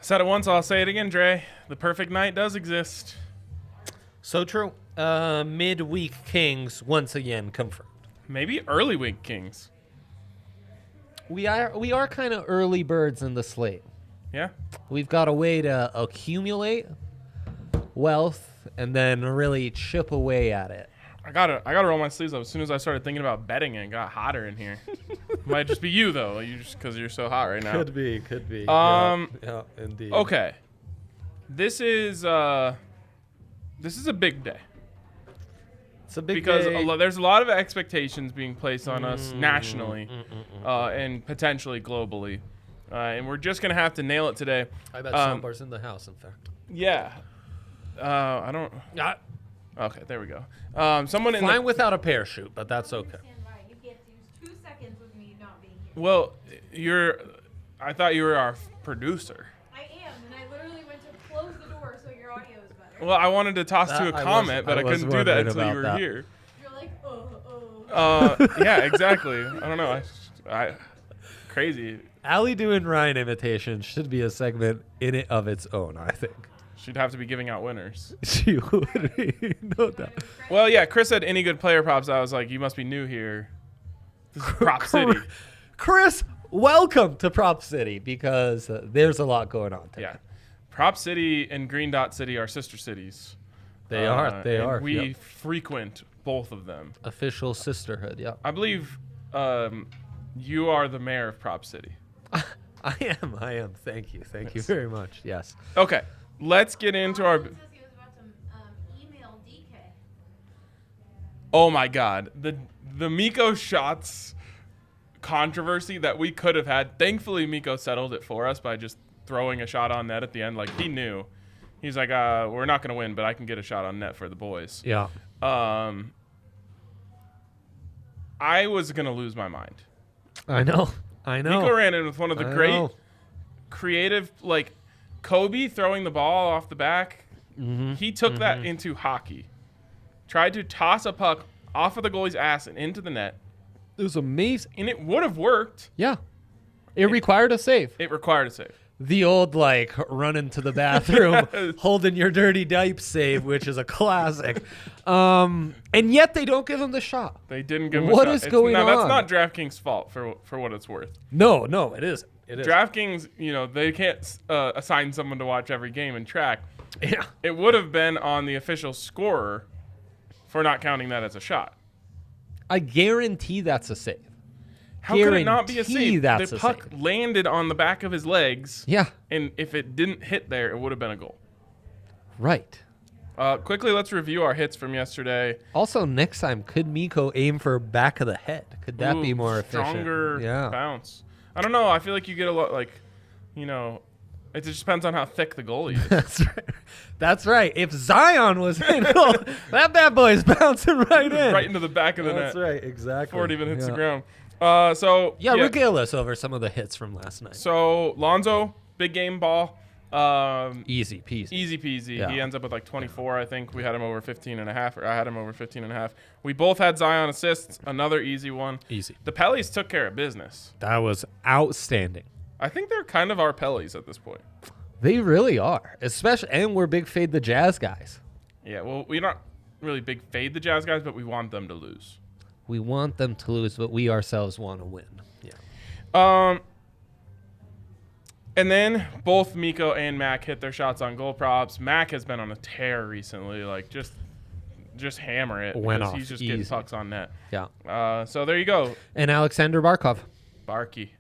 Said it once, I'll say it again, Dre. The perfect night does exist. So true. Midweek Kings once again confirmed. Maybe early week Kings. We are kind of early birds in the slate. Yeah. We've got a way to accumulate wealth and then really chip away at it. I gotta roll my sleeves up. As soon as I started thinking about betting, it got hotter in here. Might just be you though. You just because you're so hot right now. Could be. Yeah, Indeed. Okay. This is a big day. It's a big because day. There's a lot of expectations being placed on us nationally and potentially globally. And we're just going to have to nail it today. I bet someone's in the house, in fact. Yeah. I don't. Okay, there we go. Someone Flying without a parachute, but that's okay. You get to use 2 seconds with me not being here. Well, I thought you were our producer. I am, and I literally went to close the door so your audio is better. Well, I wanted to toss to a comment, but I couldn't do that until you were here. You're like, Yeah, exactly. I don't know. Crazy. Allie doing Ryan imitations should be a segment in it of its own, I think. She'd have to be giving out winners. She would be, no doubt. Well, yeah, Chris said any good player props. I was like, you must be new here. This is Prop City. Chris, welcome to Prop City because there's a lot going on today. Yeah. Prop City and Green Dot City are sister cities. They are. We frequent both of them. Official sisterhood, yeah. I believe you are the mayor of Prop City. I am. Thank you very much. Yes. Okay, let's get into our... Says he was about to email DK. Oh my God, the Miko shots controversy that we could have had. Thankfully, Miko settled it for us by just throwing a shot on net at the end. Like he knew, he's like, we're not gonna win, but I can get a shot on net for the boys. Yeah. I was gonna lose my mind. I know. Miko ran in with one of the great creative, like Kobe throwing the ball off the back. Mm-hmm. He took that into hockey. Tried to toss a puck off of the goalie's ass and into the net. It was amazing. And it would have worked. Yeah. It required a save. It required a save. The old, run into the bathroom, holding your dirty diaper save, which is a classic. And yet they don't give him the shot. They didn't give him a shot. What is going on? That's not DraftKings' fault for what it's worth. No, it isn't. DraftKings, they can't assign someone to watch every game and track. Yeah. It would have been on the official scorer for not counting that as a shot. I guarantee that's a save. How could it not be a save? That's the a puck save. landed on the back of his legs. Yeah. And if it didn't hit there, it would have been a goal. Right. Quickly, let's review our hits from yesterday. Also, next time, could Miko aim for back of the head? Could that be more efficient? Stronger bounce. I don't know. I feel like you get a lot, it just depends on how thick the goalie is. That's right. If Zion was in goal, that bad boy is bouncing right in. Right into the back of the net. That's right. Exactly. Before it even hits the ground. Regale us over some of the hits from last night. So, Lonzo, big game ball. Easy peasy. Easy peasy. Yeah. He ends up with 24, I think. We had him over 15.5, or I had him over 15.5. We both had Zion assists, another easy one. Easy. The Pellies took care of business. That was outstanding. I think they're kind of our Pellies at this point. They really are. And we're big fade the Jazz guys. Yeah, well, we're not really big fade the Jazz guys, but we want them to lose. We want them to lose, but we ourselves want to win. Yeah. And then both Miko and Mac hit their shots on goal props. Mac has been on a tear recently, just hammer it. Went because off he's just easy. getting pucks on net. Yeah. So there you go. And Alexander Barkov. Barkey.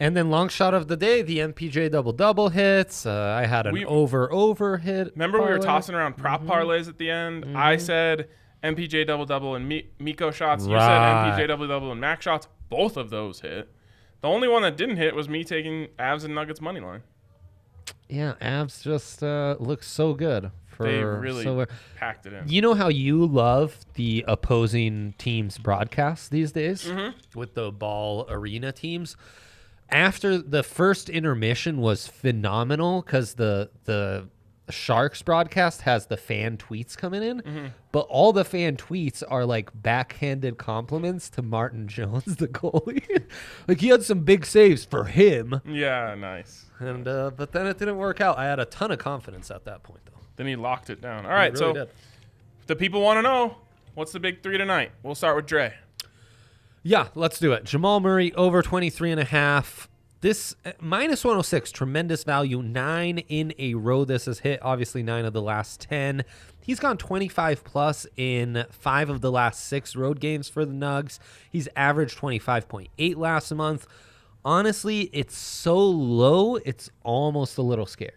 And then long shot of the day, the MPJ double hits. I had an over hit. Remember we were tossing around prop parlays at the end? I said MPJ double and Miko shots. You said MPJ double and Mac shots. Both of those hit. The only one that didn't hit was me taking Avs and Nuggets money line. Yeah, Avs just look so good. They really packed it in. You know how you love the opposing teams' broadcasts these days with the ball arena teams? After the first intermission was phenomenal because the Sharks broadcast has the fan tweets coming in, but all the fan tweets are like backhanded compliments to Martin Jones, the goalie. Like he had some big saves for him. Yeah, nice. And but then it didn't work out. I had a ton of confidence at that point, though. Then he locked it down. All right, He really so did. the people want to know, what's the big 3 tonight? We'll start with Dre. Yeah, let's do it. Jamal Murray over 23.5. This minus 106, tremendous value. 9 in a row this has hit. Obviously 9 of the last 10. He's gone 25 plus in 5 of the last 6 road games for the Nugs. He's averaged 25.8 last month. Honestly, it's so low, it's almost a little scary.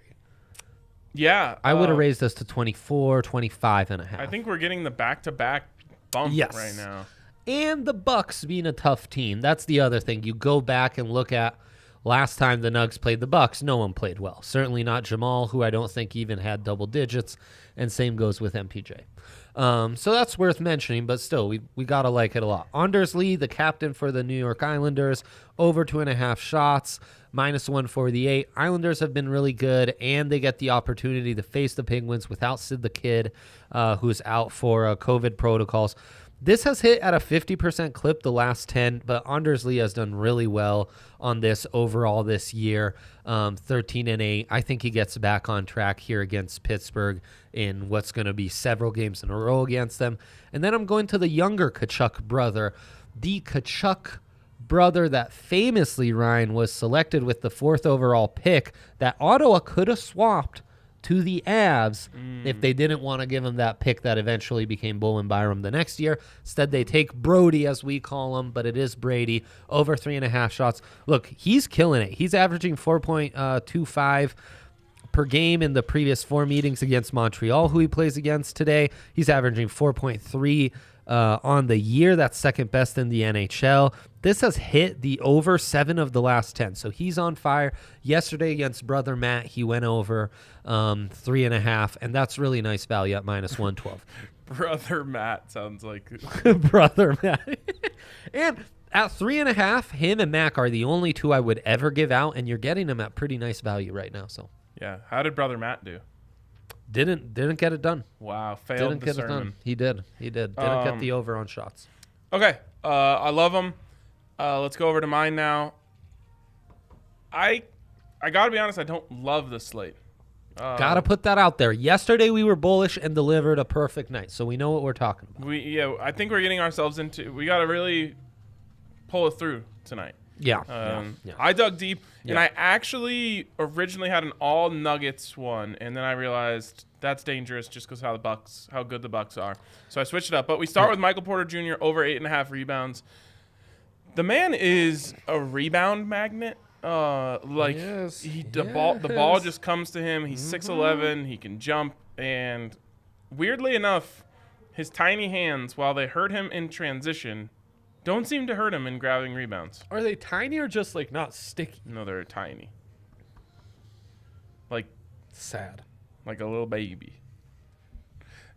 Yeah. I would have raised this to 24, 25.5. I think we're getting the back-to-back bump Yes. right now. And the Bucks being a tough team. That's the other thing. You go back and look at last time the Nugs played the Bucks, no one played well. Certainly not Jamal, who I don't think even had double digits, and same goes with MPJ. So that's worth mentioning, but still, we got to like it a lot. Anders Lee, the captain for the New York Islanders, over 2.5 shots, minus 148. Islanders have been really good, and they get the opportunity to face the Penguins without Sid the Kid, who's out for COVID protocols. This has hit at a 50% clip the last 10, but Anders Lee has done really well on this overall this year. 13-8. I think he gets back on track here against Pittsburgh in what's going to be several games in a row against them. And then I'm going to the younger Tkachuk brother. The Tkachuk brother that famously, Ryan, was selected with the 4th overall pick that Ottawa could have swapped to the Avs if they didn't want to give him that pick that eventually became Bowen Byram the next year. Instead, they take Brody, as we call him, but it is Brady, over 3.5 shots. Look, he's killing it. He's averaging 4.25 per game in the previous 4 meetings against Montreal, who he plays against today. He's averaging 4.3 on the year. That's second best in the NHL. This has hit the over 7 of the last 10. So he's on fire. Yesterday against Brother Matt, he went over 3.5, and that's really nice value at minus 112. Brother Matt sounds like... Brother Matt. And at 3.5, him and Mac are the only 2 I would ever give out, and you're getting them at pretty nice value right now. So Yeah. How did Brother Matt do? didn't get it done. Wow. Failed Didn't the get sermon. it done. He did. Didn't get the over on shots. Okay. I love him. Let's go over to mine now. I got to be honest, I don't love the slate. Gotta put that out there. Yesterday we were bullish and delivered a perfect night, so we know what we're talking about. I think we're getting ourselves into... We got to really pull it through tonight. Yeah. I dug deep, and Yeah. I actually originally had an all Nuggets one, and then I realized that's dangerous just because how good the Bucks are. So I switched it up. But we start with Michael Porter Jr. over 8.5 rebounds. The man is a rebound magnet. Yes. The ball just comes to him. He's 6'11". He can jump, and weirdly enough, his tiny hands, while they hurt him in transition, don't seem to hurt him in grabbing rebounds. Are they tiny or just like not sticky? No, they're tiny. Like Sad. a little baby.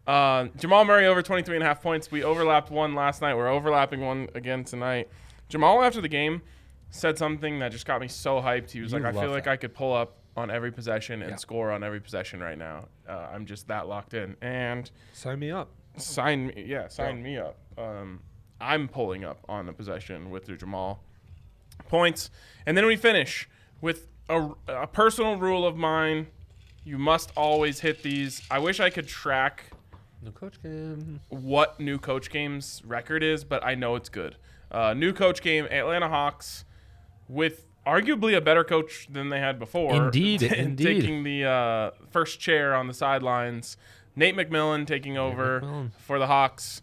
Jamal Murray over 23.5 points. We overlapped one last night. We're overlapping one again tonight. Jamal, after the game, said something that just got me so hyped. He was like, I feel like I could pull up on every possession and score on every possession right now. I'm just that locked in. And Sign me up. sign me up. I'm pulling up on the possession with your Jamal points. And then we finish with a personal rule of mine. You must always hit these. I wish I could track No coach game. what new coach game's record is, but I know it's good. New coach game, Atlanta Hawks, with arguably a better coach than they had before. Indeed. Taking the first chair on the sidelines. Nate McMillan taking over for the Hawks.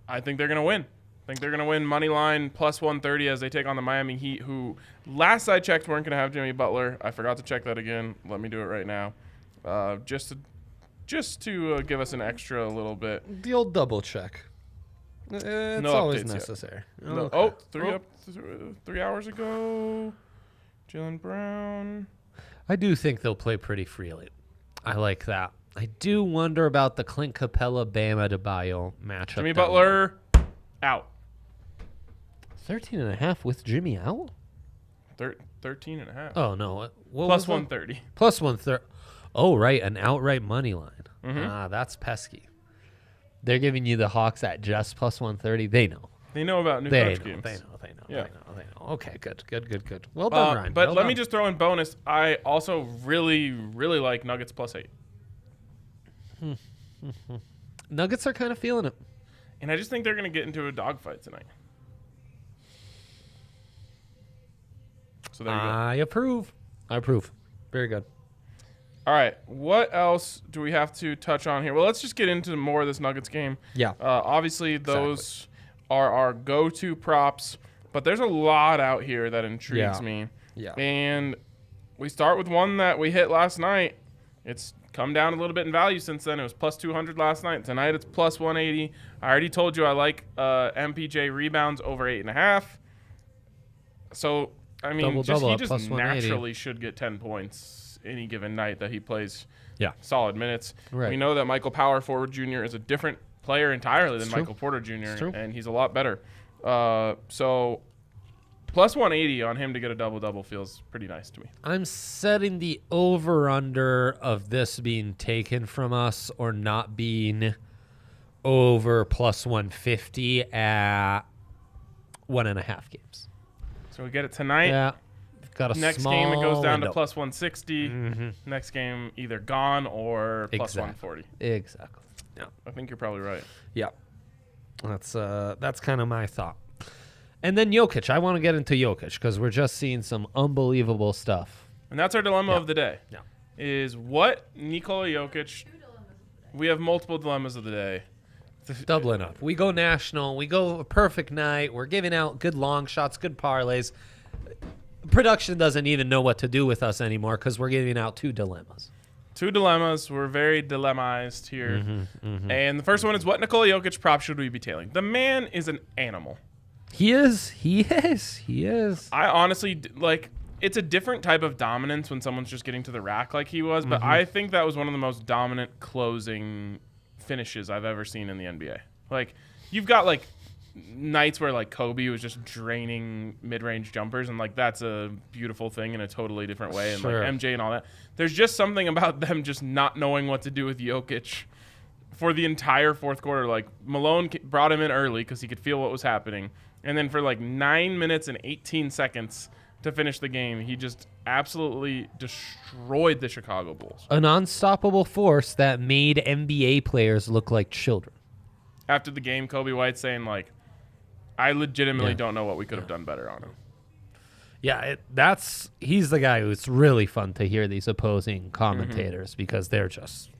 I think they're going to win. I think they're going to win money line plus 130 as they take on the Miami Heat, who last I checked weren't going to have Jimmy Butler. I forgot to check that again. Let me do it right now. Just to give us an extra little bit. The old double check. It's No always updates yet. necessary. No, Okay. 3 hours ago. Jaylen Brown. I do think they'll play pretty freely. I like that. I do wonder about the Clint Capella Bam Adebayo matchup. Jimmy down Butler out. 13.5 with Jimmy out? 13.5. Oh no. What Plus was that? 130. Plus 130. Oh, right, an outright money line. Mhm. That's pesky. They're giving you the Hawks at just plus 130. They know. They know about new They coach know. games. They know. Yeah. They know. Okay, good. Well done, Ryan. But Well let done. me just throw in bonus. I also really, really like Nuggets +8. Nuggets are kind of feeling it. And I just think they're going to get into a dogfight tonight. So there you go. I approve. Very good. All right. What else do we have to touch on here? Well, let's just get into more of this Nuggets game. Yeah. Obviously, those are our go-to props, but there's a lot out here that intrigues me. Yeah. And we start with one that we hit last night. It's come down a little bit in value since then. It was plus 200 last night. Tonight it's plus 180. I already told you I like MPJ rebounds over 8.5. So, I mean, Double he at just plus 180. naturally should get 10 points any given night that he plays solid minutes. Right. We know that Michael Power Forward Jr. is a different player entirely than It's true. Michael Porter Jr., It's true. and he's a lot better. So plus 180 on him to get a double-double feels pretty nice to me. I'm setting the over-under of this being taken from us or not being over plus 150 at 1.5 games. So we get it tonight. Yeah. Got a Next small game, it goes down window. to plus 160. Next game, either gone or plus Exactly. 140. Exactly. Yeah. I think you're probably right. Yeah. That's kind of my thought. And then Jokic. I want to get into Jokic because we're just seeing some unbelievable stuff. And that's our dilemma of the day. Yeah. Is what Nikola Jokic... We have multiple dilemmas of the day. Doubling up. We go national. We go a perfect night. We're giving out good long shots, good parlays. Production doesn't even know what to do with us anymore because we're giving out two dilemmas. Two dilemmas. We're very dilemmized here. And the first one is, what Nikola Jokic prop should we be tailing? The man is an animal. He is. I honestly, it's a different type of dominance when someone's just getting to the rack like he was, but I think that was one of the most dominant closing finishes I've ever seen in the NBA. Like, you've got, nights where, Kobe was just draining mid-range jumpers, and, that's a beautiful thing in a totally different way, and, Sure. MJ and all that. There's just something about them just not knowing what to do with Jokic for the entire fourth quarter. Malone brought him in early because he could feel what was happening, and then for, 9 minutes and 18 seconds to finish the game, he just absolutely destroyed the Chicago Bulls. An unstoppable force that made NBA players look like children. After the game, Kobe White saying, I legitimately don't know what we could have done better on him. Yeah, he's the guy who's really fun to hear these opposing commentators because they're just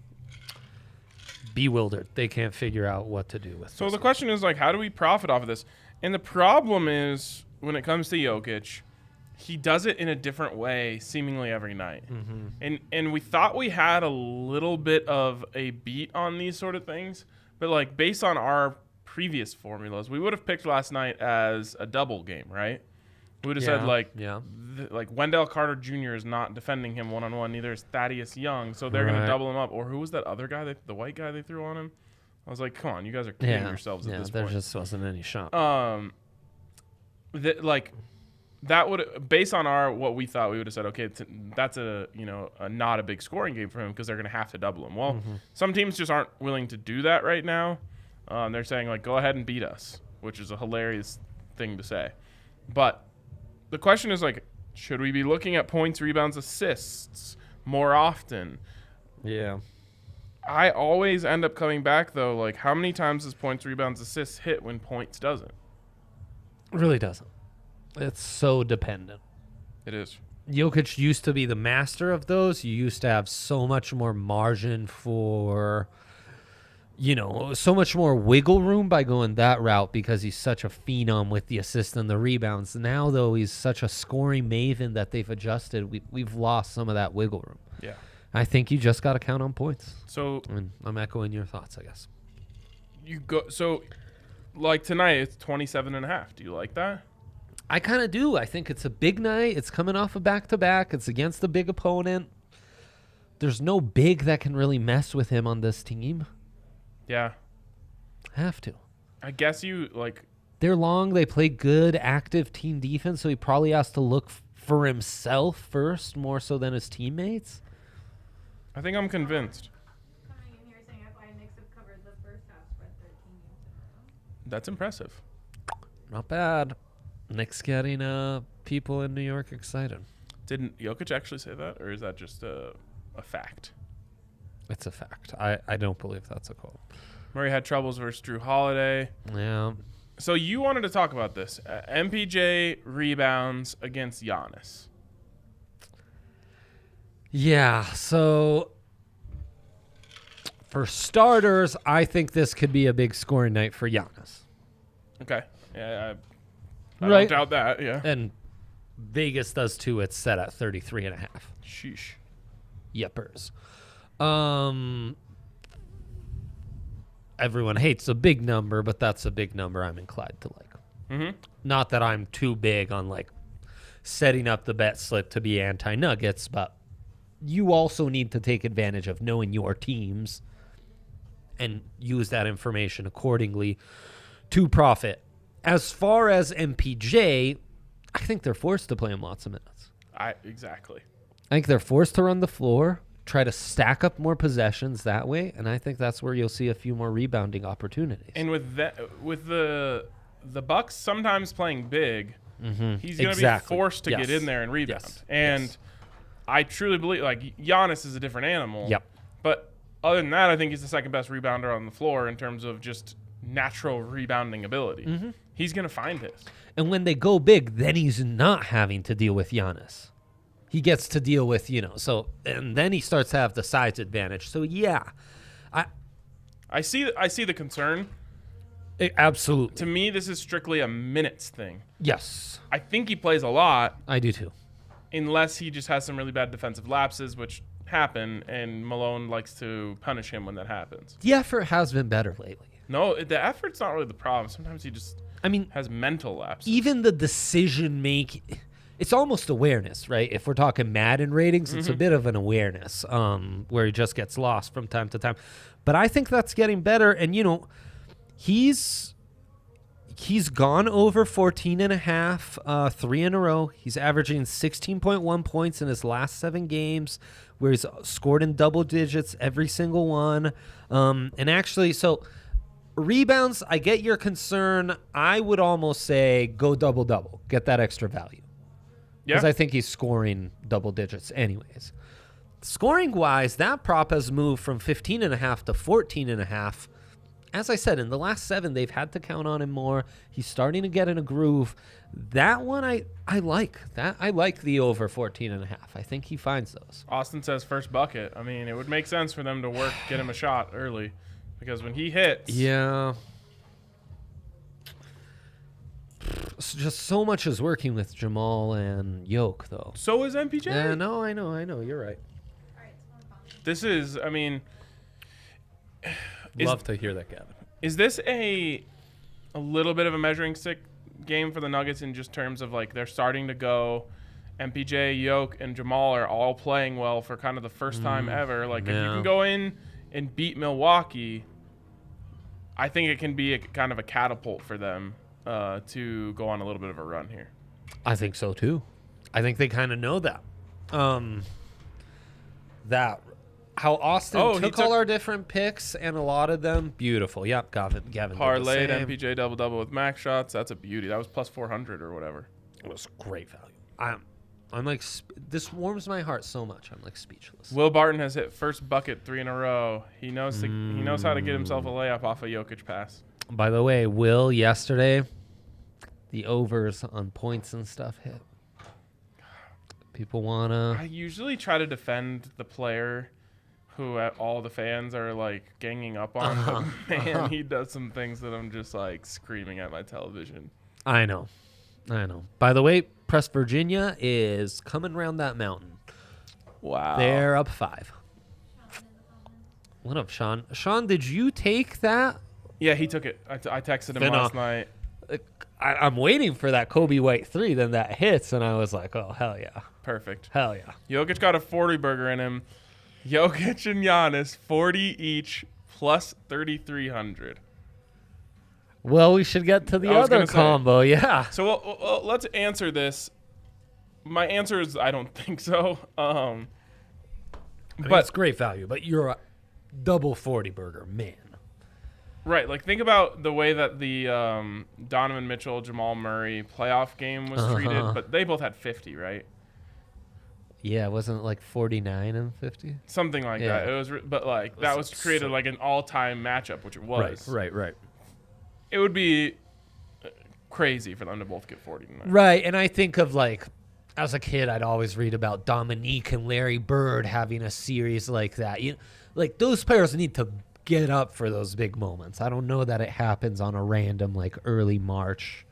bewildered. They can't figure out what to do with So this. the question is, how do we profit off of this? And the problem is, when it comes to Jokic, he does it in a different way seemingly every night. And we thought we had a little bit of a beat on these sort of things, but based on our previous formulas, we would have picked last night as a double game, right? We would have said Wendell Carter Jr. is not defending him one-on-one, neither is Thaddeus Young, so they're going to double him up. Or who was that other guy, the white guy they threw on him? I was like, come on, you guys are kidding yourselves at this there point. just wasn't any shot. That would, based on what we thought, we would have said, okay, that's a not a big scoring game for him because they're going to have to double him. Well, some teams just aren't willing to do that right now. They're saying go ahead and beat us, which is a hilarious thing to say. But the question is should we be looking at points, rebounds, assists more often? Yeah. I always end up coming back though. How many times does points, rebounds, assists hit when points doesn't? It really doesn't. It's so dependent. It is. Jokic used to be the master of those. You used to have so much more margin for, so much more wiggle room by going that route because he's such a phenom with the assists and the rebounds. Now, though, he's such a scoring maven that they've adjusted. We've lost some of that wiggle room. Yeah. I think you just got to count on points. So And I'm echoing your thoughts, I guess. you go. So tonight, it's 27.5. Do you like that? I kind of do. I think it's a big night. It's coming off a back-to-back. It's against a big opponent. There's no big that can really mess with him on this team. Yeah. Have to. I guess you They're long. They play good, active team defense, so he probably has to look for himself first more so than his teammates. I think I'm convinced. Coming in here saying FI and Knicks have covered the first half spread 13 games in a row. That's impressive. Not bad. Knicks getting people in New York excited. Didn't Jokic actually say that, or is that just a fact? It's a fact. I don't believe that's a quote. Murray had troubles versus Drew Holiday. Yeah. So you wanted to talk about this. MPJ rebounds against Giannis. Yeah, so for starters, I think this could be a big scoring night for Giannis. Okay. Yeah, I Right. don't doubt that, yeah. And Vegas does too. It's set at 33.5. Sheesh. Yepers. Everyone hates a big number, but that's a big number I'm inclined to like. Mm-hmm. Not that I'm too big on like setting up the bet slip to be anti-Nuggets, but you also need to take advantage of knowing your teams and use that information accordingly to profit. As far as MPJ, I think they're forced to play him lots of minutes. Exactly. I think they're forced to run the floor, try to stack up more possessions that way, and I think that's where you'll see a few more rebounding opportunities. And with the Bucks sometimes playing big, he's going to be forced to get in there and rebound. Yes. And Yes. I truly believe, like, Giannis is a different animal. Yep. But other than that, I think he's the second best rebounder on the floor in terms of just natural rebounding ability. He's going to find his. And when they go big, then he's not having to deal with Giannis. He gets to deal with, and then he starts to have the size advantage. So, yeah. I see the concern. Absolutely. To me, this is strictly a minutes thing. Yes. I think he plays a lot, I do too. unless he just has some really bad defensive lapses, which happen, and Malone likes to punish him when that happens. The effort has been better lately. No, the effort's not really the problem. Sometimes he just has mental lapses. Even the decision making, it's almost awareness, right? If we're talking Madden ratings, it's a bit of an awareness where he just gets lost from time to time. But I think that's getting better. And, he's gone over 14.5 3 in a row. He's averaging 16.1 points in his last 7 games, where he's scored in double digits every single one. And actually, so rebounds, I get your concern. I would almost say go double-double. Get that extra value. Yeah. Because I think he's scoring double digits anyways. Scoring-wise, that prop has moved from 15.5 to 14.5. As I said, in the last 7, they've had to count on him more. He's starting to get in a groove. That one, I like. I like the over 14.5. I think he finds those. Austin says first bucket. I mean, it would make sense for them to get him a shot early, because when he hits, Yeah. Just so much is working with Jamal and Yoke, though. so is MPJ. Yeah, no, I know. You're right. All right, so I'm fine. This is, I mean, Is- Love to hear that, Gavin. is this a little bit of a measuring stick game for the Nuggets in just terms of, like, they're starting to go, MPJ, Yoke, and Jamal are all playing well for kind of the first time ever. Like, if you yeah. can go in and beat Milwaukee, I think it can be a kind of a catapult for them to go on a little bit of a run here. I think so, too. I think they kind of know that. How Austin took all our different picks and allotted them. Beautiful. Yep, Gavin. Parlayed MPJ double-double with max shots. That's a beauty. That was plus 400 or whatever. It was great value. I'm like, this warms my heart so much. I'm like speechless. Will Barton has hit first bucket 3 in a row. He knows he knows how to get himself a layup off a Jokic pass. By the way, Will, yesterday, the overs on points and stuff hit. People want I to... usually try to defend the player who all the fans are, like, ganging up on. But, man, he does some things that I'm just, like, screaming at my television. I know. By the way, Press Virginia is coming around that mountain. Wow. They're up 5. What up, Sean? Sean, did you take that? Yeah, he took it. I texted him last night. I'm waiting for that Kobe White 3, then that hits, and I was like, oh, hell yeah. Perfect. Hell yeah. Jokic got a 40 burger in him. Jokic and Giannis, 40 each, plus 3,300. Well, we should get to the I was other gonna say. combo, yeah. So well, let's answer this. My answer is I don't think so. I mean, But- it's great value, but you're a double 40 burger, man. Right, like think about the way that the Donovan Mitchell, Jamal Murray playoff game was treated, but they both had 50, right? Yeah, wasn't it like 49 and 50? Something like Yeah. that. It was, but like that was created like an all-time matchup, which it was. Right. It would be crazy for them to both get 40 tonight. Right, and I think of like, as a kid, I'd always read about Dominique and Larry Bird having a series like that. Like those players need to get up for those big moments. I don't know that it happens on a random like early March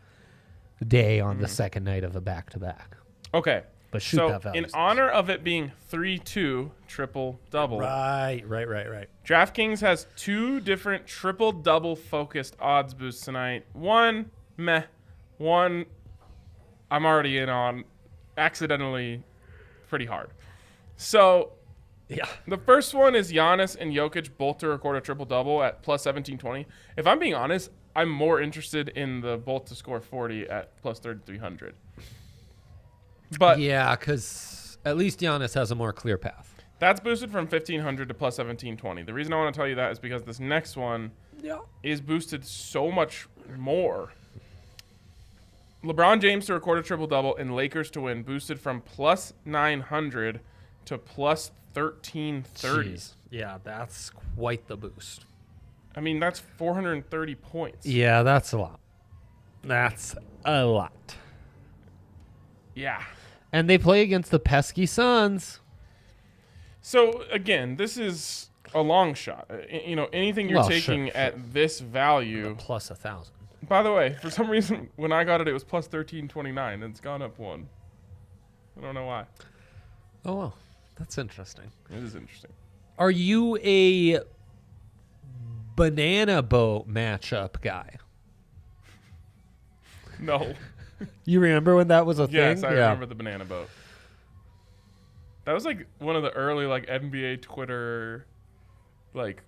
day on the second night of a back-to-back. Okay. But shoot So that value. in honor of it being 3-2 triple-double, Right. DraftKings has 2 different triple-double focused odds boosts tonight. One, meh. One, I'm already in on accidentally pretty hard. So Yeah. the first one is Giannis and Jokic both to record a triple-double at plus 1720. If I'm being honest, I'm more interested in the both to score 40 at plus 3,300. But Yeah, because at least Giannis has a more clear path. that's boosted from 1,500 to plus 1,720. The reason I want to tell you that is because this next one is boosted so much more. LeBron James to record a triple-double and Lakers to win, boosted from plus 900 to plus 1,330. Jeez. Yeah, that's quite the boost. I mean, that's 430 points. Yeah, that's a lot. That's a lot. Yeah. And they play against the pesky Suns. So, again, this is a long shot. Anything you're Well, taking sure. at this value. Plus 1,000. By the way, for some reason, when I got it, it was plus 1329, and it's gone up 1. I don't know why. Oh, wow. That's interesting. It is interesting. Are you a banana boat matchup guy? No. You remember when that was a Yes, thing? I remember the banana boat. That was like one of the early like NBA Twitter like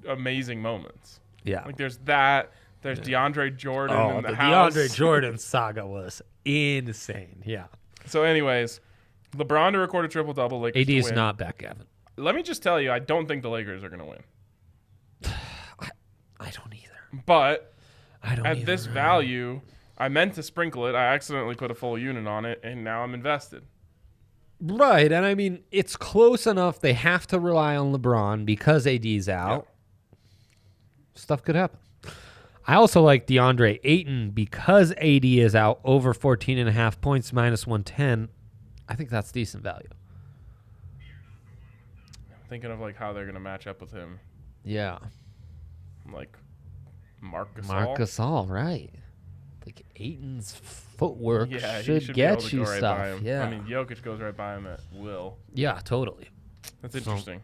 amazing moments. Yeah. Like there's that. There's DeAndre Jordan Oh, in the the house. DeAndre Jordan saga was insane. Yeah. So, anyways, LeBron to record a triple double. Lakers AD to is win. not back, Gavin. Let me just tell you, I don't think the Lakers are going to win. I don't either. But I don't at either. this value, I meant to sprinkle it. I accidentally put a full unit on it, and now I'm invested. Right, and I mean, it's close enough. They have to rely on LeBron because AD's out. Stuff could happen. I also like DeAndre Ayton because AD is out over 14.5 points, minus 110. I think that's decent value. I'm thinking of like how they're going to match up with him. Yeah. Like Marc Gasol. Marc Gasol, right. Like Ayton's footwork Yeah, he should should be able get to you go right by stuff. him. Yeah. I mean, Jokic goes right by him at will. Yeah, totally. That's interesting.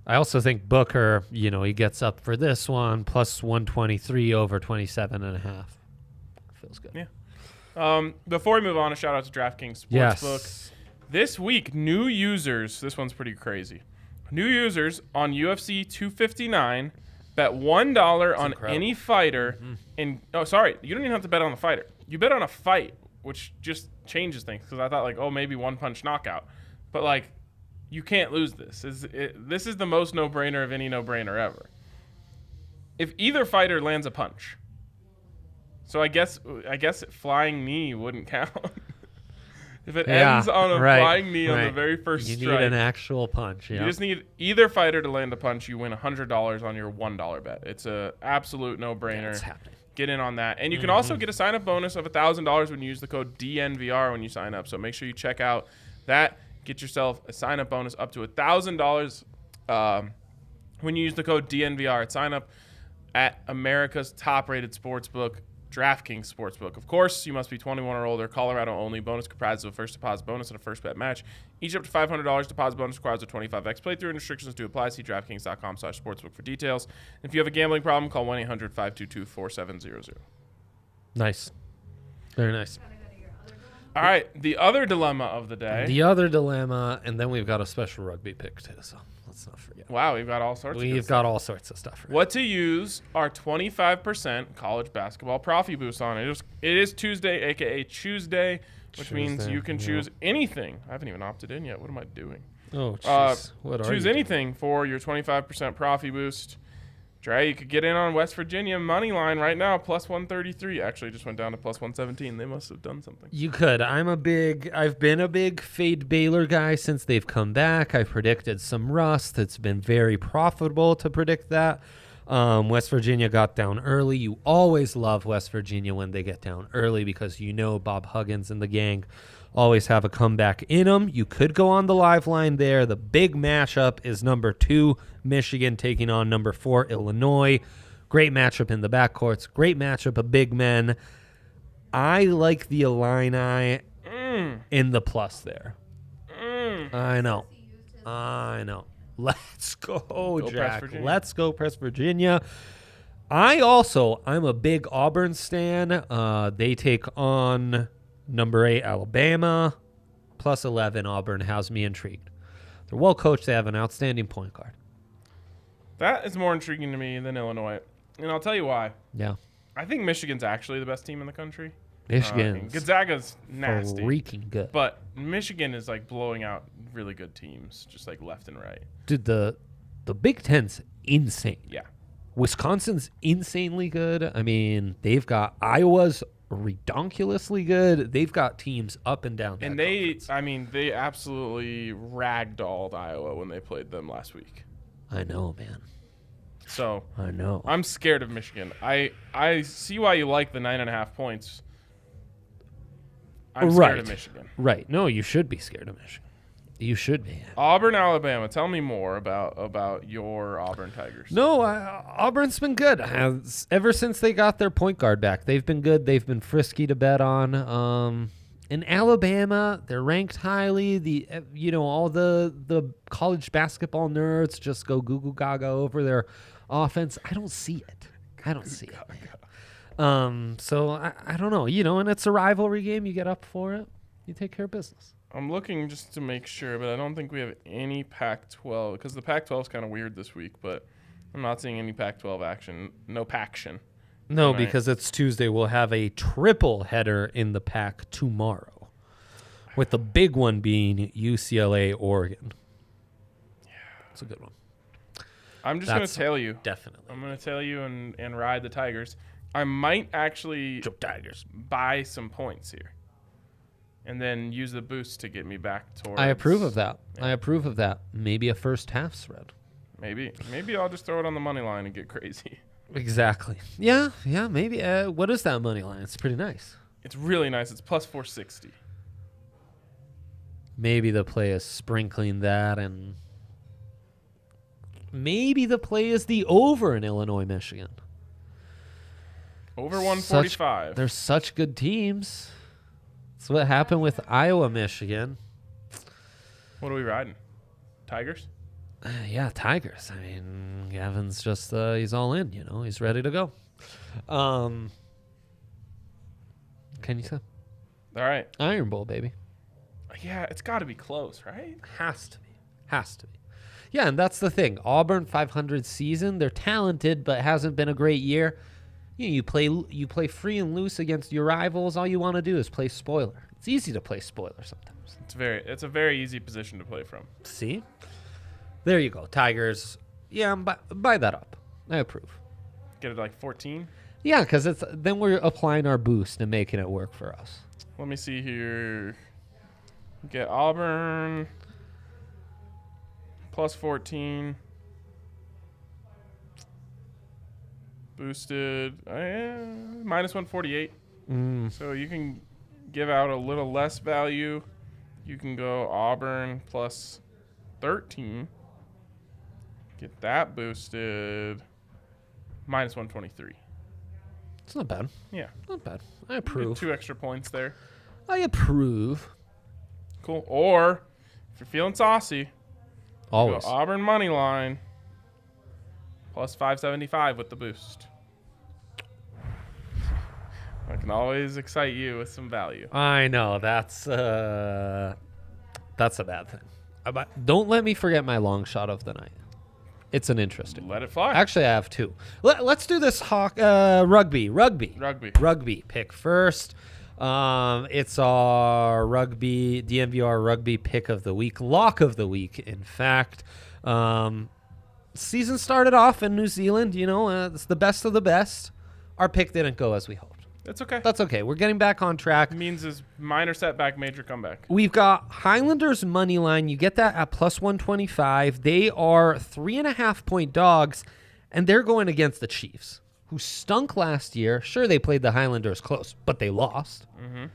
I also think Booker, he gets up for this one, plus 123 over 27.5. Feels good. Yeah. Before we move on, a shout out to DraftKings Sportsbook. Yes. This week, new users, this one's pretty crazy. New users on UFC 259 bet $1 on incredible. any fighter. And you don't even have to bet on the fighter. You bet on a fight, which just changes things. Because I thought maybe one punch knockout. But you can't lose this. This is the most no-brainer of any no-brainer ever. If either fighter lands a punch. So I guess flying knee wouldn't count. If it ends on a flying knee on the very first strike. You need an actual punch. You just need either fighter to land a punch. You win $100 on your $1 bet. It's a absolute no-brainer. That's happening. Get in on that. And you can also get a sign-up bonus of $1,000 when you use the code DNVR when you sign up. So make sure you check out that. Get yourself a sign-up bonus up to $1,000 when you use the code DNVR at sign-up at America's top-rated sportsbook, DraftKings Sportsbook. Of course, you must be 21 or older. Colorado only. Bonus comprised of a first deposit bonus and a first bet match. Each up to $500. Deposit bonus requires a 25x playthrough, and restrictions do apply. See DraftKings.com/sportsbook for details. And if you have a gambling problem, call 1-800-522-4700. Nice. Very nice. Gotta go to your other goal. All right, the other dilemma of the day. The other dilemma, and then we've got a special rugby pick too, so let's not forget. Wow, we've got all sorts of good We've stuff. got all sorts of stuff. Right? What to use our 25% college basketball Profi boost on. It is Tuesday, a.k.a. Tuesday, which means Tuesday, you can yeah. choose anything. I haven't even opted in yet. What am I doing? Oh, jeez. What are you Choose doing? anything for your 25% Profi boost. Dre, you could get in on West Virginia money line right now, plus 133. Actually, it just went down to plus 117. They must have done something. You could. I've been a big fade Baylor guy since they've come back. I've predicted some rust. It's been very profitable to predict that. West Virginia got down early. You always love West Virginia when they get down early because you know Bob Huggins and the gang always have a comeback in them. You could go on the live line there. The big matchup is number 2, Michigan, taking on number 4, Illinois. Great matchup in the backcourts. Great matchup of big men. I like the Illini in the plus there. I know. Let's go Jack. Let's go press Virginia. I'm a big Auburn stan. They take on number 8, Alabama. Plus 11, Auburn has me intrigued. They're well coached. They have an outstanding point guard. That is more intriguing to me than Illinois. And I'll tell you why. Yeah. I think Michigan's actually the best team in the country. Michigan's Gonzaga's nasty. freaking good. But Michigan is like blowing out really good teams, just like left and right. Dude, the Big Ten's insane. Yeah. Wisconsin's insanely good. I mean, they've got Iowa's redonkulously good. They've got teams up and down. And they absolutely ragdolled Iowa when they played them last week. I know, man. So I know. I'm scared of Michigan. I see why you like the 9.5 points. I'm scared of Michigan. Right. No, you should be scared of Michigan. You should be. Auburn, Alabama. Tell me more about your Auburn Tigers. No, Auburn's been good. Ever since they got their point guard back, they've been good. They've been frisky to bet on. In Alabama, they're ranked highly. All the college basketball nerds just go goo goo gaga over their offense. I don't see it. So I don't know. And it's a rivalry game. You get up for it. You take care of business. I'm looking just to make sure, but I don't think we have any Pac-12 because the Pac-12 is kind of weird this week, but I'm not seeing any Pac-12 action. No Pac-tion. No, tonight. because it's Tuesday. We'll have a triple header in the Pac tomorrow, with the big one being UCLA, Oregon. Yeah, it's a good one. I'm just going to tell you. Definitely. I'm going to tell you and ride the Tigers. I might actually buy some points here and then use the boost to get me back towards. I approve of that. Yeah. Maybe a first half spread. Maybe I'll just throw it on the money line and get crazy. Exactly. Yeah, maybe. What is that money line? It's pretty nice. It's really nice. It's plus 460. Maybe the play is sprinkling that, and maybe the play is the over in Illinois, Michigan. Over 145. They're such good teams. That's what happened with Iowa, Michigan. What are we riding? Tigers? Yeah, Tigers. I mean, Gavin's just, he's all in, He's ready to go. Can you say? All right. Iron Bowl, baby. Yeah, it's got to be close, right? Has to be. Yeah, and that's the thing. Auburn 500 season. They're talented, but hasn't been a great year. You play free and loose against your rivals. All you want to do is play spoiler. It's easy to play spoiler sometimes. It's a very easy position to play from. See? There you go. Tigers. Yeah, buy that up. I approve. Get it like 14? Yeah, because then we're applying our boost and making it work for us. Let me see here. Get Auburn plus 14. Boosted minus 148. So you can give out a little less value. You can go Auburn plus 13. Get that boosted minus 123. It's not bad. Yeah. Not bad. I approve. Get 2 extra points there. I approve. Cool. Or if you're feeling saucy, Always. go Auburn money line plus 575 with the boost. I can always excite you with some value. I know that's a bad thing. Don't let me forget my long shot of the night. It's an interesting. Let it fly. Actually, I have two. Let's do this rugby pick first. It's our DNVR rugby pick of the week, lock of the week, in fact. Season started off in New Zealand. It's the best of the best. Our pick didn't go as we hoped. That's okay. That's okay. We're getting back on track. It means is minor setback, major comeback. We've got Highlanders money line. You get that at plus 125. They are 3.5-point dogs, and they're going against the Chiefs, who stunk last year. Sure, they played the Highlanders close, but they lost. Mm-hmm.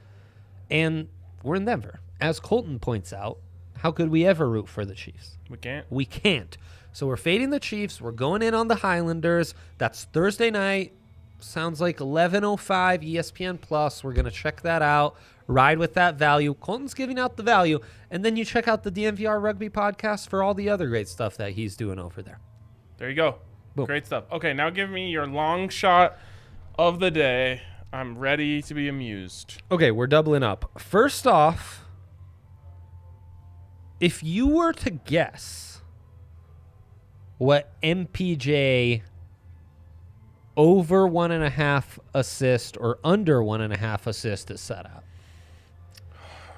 And we're in Denver. As Colton points out, how could we ever root for the Chiefs? We can't. So we're fading the Chiefs. We're going in on the Highlanders. That's Thursday night. Sounds like 11:05 ESPN Plus. We're going to check that out. Ride with that value. Colton's giving out the value. And then you check out the DNVR Rugby podcast for all the other great stuff that he's doing over there. There you go. Boom. Great stuff. Okay, now give me your long shot of the day. I'm ready to be amused. Okay, we're doubling up. First off, if you were to guess what MPJ over 1.5 assist or under 1.5 assist is set at,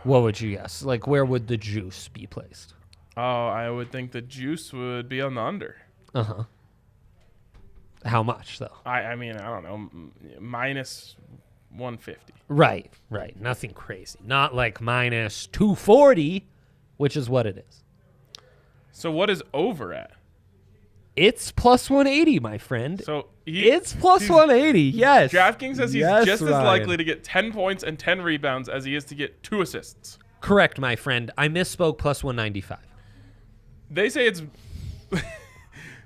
what would you guess? Like, where would the juice be placed? Oh, I would think the juice would be on the under. Uh-huh. How much, though? I mean, I don't know, minus 150. Right. Nothing crazy. Not like minus 240, which is what it is. So what is over at? It's plus 180, my friend. So it's plus 180, yes. DraftKings says he's Yes, just as Ryan. likely to get 10 points and 10 rebounds as he is to get 2 assists. Correct, my friend. I misspoke, plus 195. They say it's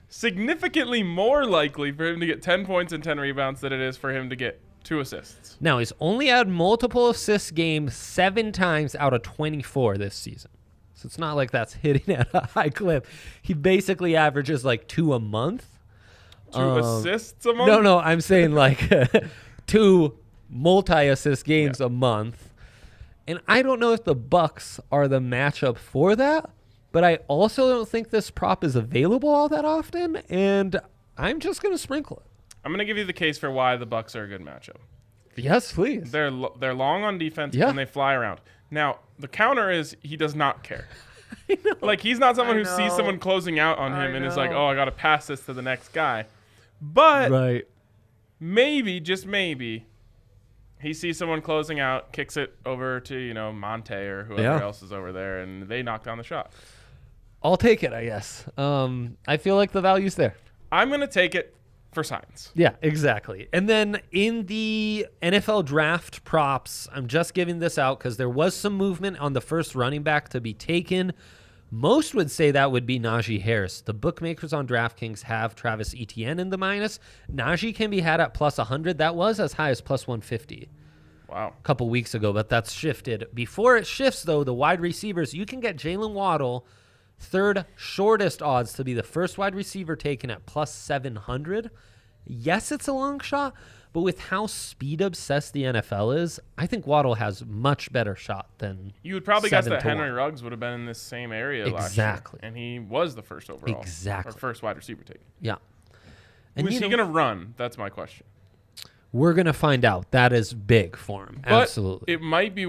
significantly more likely for him to get 10 points and 10 rebounds than it is for him to get 2 assists. Now, he's only had multiple assist games 7 times out of 24 this season. So it's not like that's hitting at a high clip. He basically averages like 2 a month. 2 assists a month? No, I'm saying like 2 multi-assist games a month. And I don't know if the Bucks are the matchup for that, but I also don't think this prop is available all that often, and I'm just going to sprinkle it. I'm going to give you the case for why the Bucks are a good matchup. Yes, please. They're long on defense and they fly around. Now, the counter is he does not care. I know. Like, he's not someone I who sees know. someone closing out on him I and is like, know. oh, I got to pass this to the next guy. But Right. maybe, just maybe, he sees someone closing out, kicks it over to, Monte or whoever else is over there, and they knock down the shot. I'll take it, I guess. I feel like the value's there. I'm going to take it for science. Yeah, exactly. And then in the NFL draft props, I'm just giving this out because there was some movement on the first running back to be taken. Most would say that would be Najee Harris. The bookmakers on DraftKings have Travis Etienne in the minus. Najee can be had at plus 100. That was as high as plus 150 Wow. a couple weeks ago, but that's shifted. Before it shifts, though, the wide receivers, you can get Jalen Waddle, third shortest odds to be the first wide receiver taken at plus 700. Yes, it's a long shot, but with how speed obsessed the NFL is, I think Waddle has much better shot than You would probably guess that 7 to 1. Henry Ruggs would have been in this same area last Exactly. year. And he was the first overall. Exactly. Or first wide receiver taken. Yeah. Who is he going to run? That's my question. We're going to find out. That is big for him. But Absolutely. it might be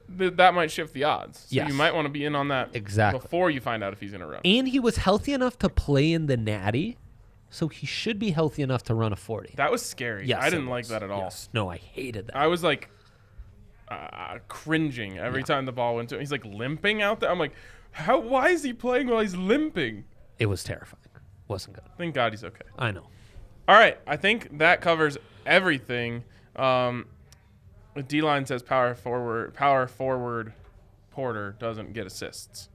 that might shift the odds. So Yes. you might want to be in on that Exactly. before you find out if he's going to run. And he was healthy enough to play in the Natty, so he should be healthy enough to run a 40. That was scary. Yes, I didn't it like was. that at all. Yes. No, I hated that. I was like cringing every time the ball went to him. He's like limping out there. I'm like, why is he playing while he's limping? It was terrifying. Wasn't good. Thank God he's okay. I know. All right. I think that covers everything. D-line says power forward Porter doesn't get assists.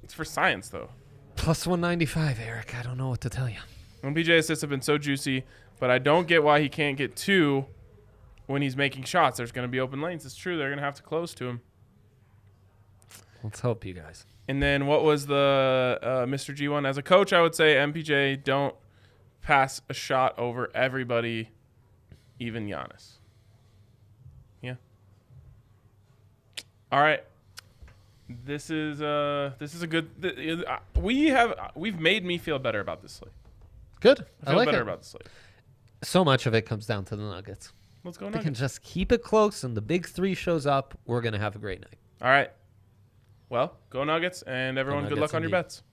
It's for science, though. Plus 195, Eric. I don't know what to tell you. MPJ assists have been so juicy, but I don't get why he can't get 2 when he's making shots. There's going to be open lanes. It's true. They're going to have to close to him. Let's help you guys. And then what was the Mr. G1? As a coach, I would say MPJ don't pass a shot over everybody even Giannis. Yeah. All right. This is a good. We've made me feel better about this slate. Good. I feel like better it. about the slate. So much of it comes down to the Nuggets. Let's go They can Nuggets. just keep it close, and the big three shows up. We're gonna have a great night. All right. Well, go Nuggets, and everyone, good Nuggets luck on your indeed. bets.